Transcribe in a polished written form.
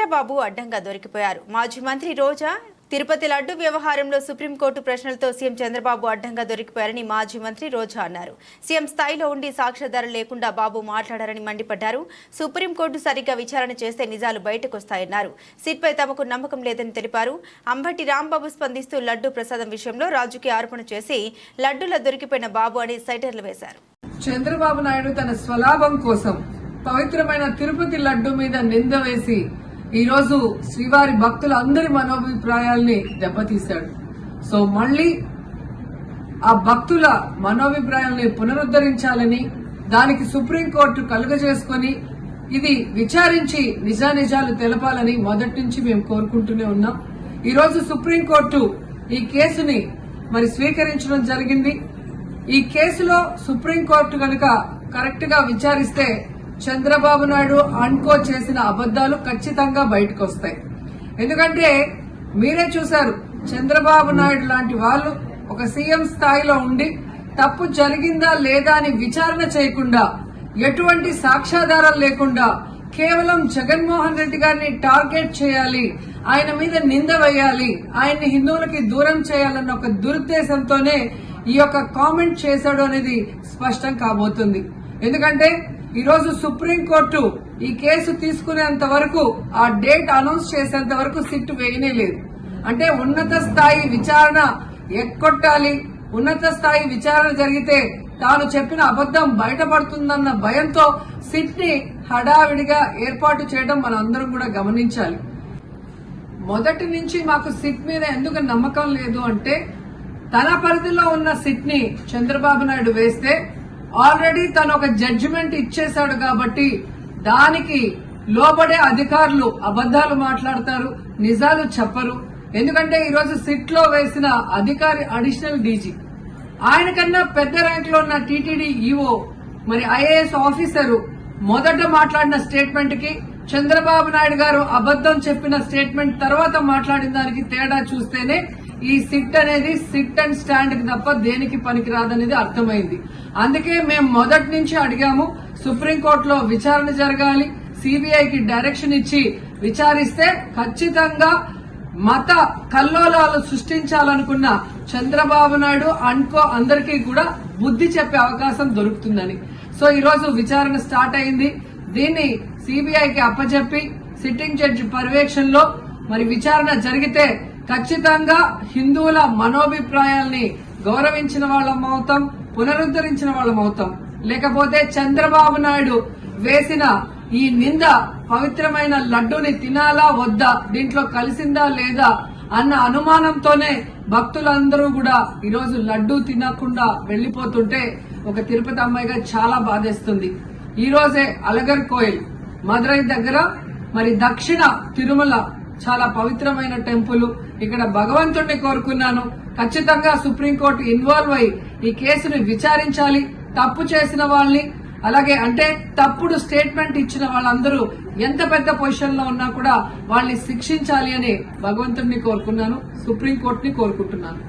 చంద్రబాబు అడ్డంగా దొరికిపోయారు. మాజీ మంత్రి రోజా తిరుపతి లడ్డు వ్యవహారంలో సుప్రీంకోర్టు ప్రశ్నలతో సీఎం చంద్రబాబు అడ్డంగా దొరికిపోయారని మాజీ మంత్రి రోజా అన్నారు. సీఎం స్థాయిలో ఉండి సాక్ష్యాధారం లేకుండా బాబు మాట్లాడారని మండిపడ్డారు. సుప్రీంకోర్టు సరిగ్గా విచారణ చేస్తే నిజాలు బయటకు వస్తాయన్నారు. సిట్పై తమకు నమ్మకం లేదని తెలిపారు. అంబటి రాంబాబు స్పందిస్తూ లడ్డు ప్రసాదం విషయంలో రాజకీయ ఆరోపణ చేసి లడ్డులో దొరికిపోయిన బాబు అని సైటర్లు వేశారు. చంద్రబాబు నాయుడు తన స్వలాభం కోసం పవిత్రమైన తిరుపతి లడ్డు మీద నింద వేసి ఈ రోజు శ్రీవారి భక్తులందరి మనోభిప్రాయాల్ని దెబ్బతీశాడు. సో మళ్లీ ఆ భక్తుల మనోభిప్రాయాల్ని పునరుద్ధరించాలని, దానికి సుప్రీంకోర్టు కలుగజేసుకుని ఇది విచారించి నిజానిజాలు తెలపాలని మొదటి నుంచి మేము కోరుకుంటూనే ఉన్నాం. ఈ రోజు సుప్రీంకోర్టు ఈ కేసుని స్వీకరించడం జరిగింది. ఈ కేసులో సుప్రీంకోర్టు కనుక కరెక్ట్ గా విచారిస్తే చంద్రబాబు నాయుడు అన్కో చేసిన అబద్దాలు ఖచ్చితంగా బయటకు వస్తాయి. ఎందుకంటే మీరే చూశారు, చంద్రబాబు నాయుడు లాంటి వాళ్ళు ఒక సీఎం స్థాయిలో ఉండి తప్పు జరిగిందా లేదా అని విచారణ చేయకుండా, ఎటువంటి సాక్ష్యాధారాలు లేకుండా కేవలం జగన్మోహన్ రెడ్డి గారిని టార్గెట్ చేయాలి, ఆయన మీద నింద వేయాలి, ఆయన్ని హిందువులకి దూరం చేయాలన్న ఒక దురుద్దేశంతోనే ఈ యొక్క కామెంట్ చేశాడు అనేది స్పష్టం కాబోతుంది. ఎందుకంటే ఈ రోజు సుప్రీంకోర్టు ఈ కేసు తీసుకునేంత వరకు, ఆ డేట్ అనౌన్స్ చేసేంత వరకు సిట్ వేయనే లేదు. అంటే ఉన్నత స్థాయి విచారణ ఎక్కొట్టాలి, ఉన్నత స్థాయి విచారణ జరిగితే తాను చెప్పిన అబద్దం బయటపడుతుందన్న భయంతో సిట్ ని హడావిడిగా ఏర్పాటు చేయడం మనం అందరం కూడా గమనించాలి. మొదటి నుంచి మాకు సిట్ మీద ఎందుకు నమ్మకం లేదు అంటే, తన పరిధిలో ఉన్న సిట్ ని చంద్రబాబు నాయుడు వేస్తే ఆల్రెడీ తను ఒక జడ్జిమెంట్ ఇచ్చేశాడు కాబట్టి దానికి లోబడే అధికారులు అబద్దాలు మాట్లాడతారు, నిజాలు చెప్పరు. ఎందుకంటే ఈరోజు సిట్ లో వేసిన అధికారి అడిషనల్ డీజీ, ఆయన కన్నా పెద్ద ర్యాంక్ లో ఉన్న టీటీడీ ఈఓ, ఐఏఎస్ ఆఫీసరు మొదట మాట్లాడిన స్టేట్మెంట్ కి చంద్రబాబు నాయుడు గారు అబద్దం చెప్పిన స్టేట్మెంట్ తర్వాత మాట్లాడిన దానికి తేడా చూస్తేనే ఈ సిట్ అనేది సిట్ అండ్ స్టాండ్ కి తప్ప దేనికి పనికిరాదనేది అర్థమైంది. అందుకే మేము మొదటి నుంచి అడిగాము, సుప్రీంకోర్టులో విచారణ జరగాలి, సిబిఐకి డైరెక్షన్ ఇచ్చి విచారిస్తే ఖచ్చితంగా మత కల్లోలాలు సృష్టించాలనుకున్న చంద్రబాబు నాయుడు అన్కో అందరికీ కూడా బుద్ధి చెప్పే అవకాశం దొరుకుతుందని. సో ఈ రోజు విచారణ స్టార్ట్ అయింది. దీన్ని సిబిఐకి అప్పచెప్పి సిట్టింగ్ జడ్జి పర్యవేక్షణలో విచారణ జరిగితే ఖచ్చితంగా హిందువుల మనోభిప్రాయాల్ని గౌరవించిన వాళ్ళం అవుతాం, పునరుద్ధరించిన వాళ్ళం అవుతాం. లేకపోతే చంద్రబాబు నాయుడు వేసిన ఈ నింద పవిత్రమైన లడ్డూని తినాలా వద్దా, దీంట్లో కలిసిందా లేదా అన్న అనుమానంతోనే భక్తులందరూ కూడా ఈరోజు లడ్డూ తినకుండా వెళ్లిపోతుంటే ఒక తిరుపతి అమ్మాయిగా చాలా బాధేస్తుంది. ఈ రోజే అలగర్ కోయిల్ మదురై దగ్గర దక్షిణ తిరుమల చాలా పవిత్రమైన టెంపుల్. ఇక్కడ భగవంతుడిని కోరుకున్నాను, ఖచ్చితంగా సుప్రీంకోర్టు ఇన్వాల్వ్ అయి ఈ కేసును విచారించాలి. తప్పు చేసిన వాళ్ళని, అలాగే అంటే తప్పుడు స్టేట్మెంట్ ఇచ్చిన వాళ్ళందరూ ఎంత పెద్ద పొజిషన్ లో ఉన్నా కూడా వాళ్ళని శిక్షించాలి అని భగవంతుడిని కోరుకున్నాను, సుప్రీంకోర్టుని కోరుకుంటున్నాను.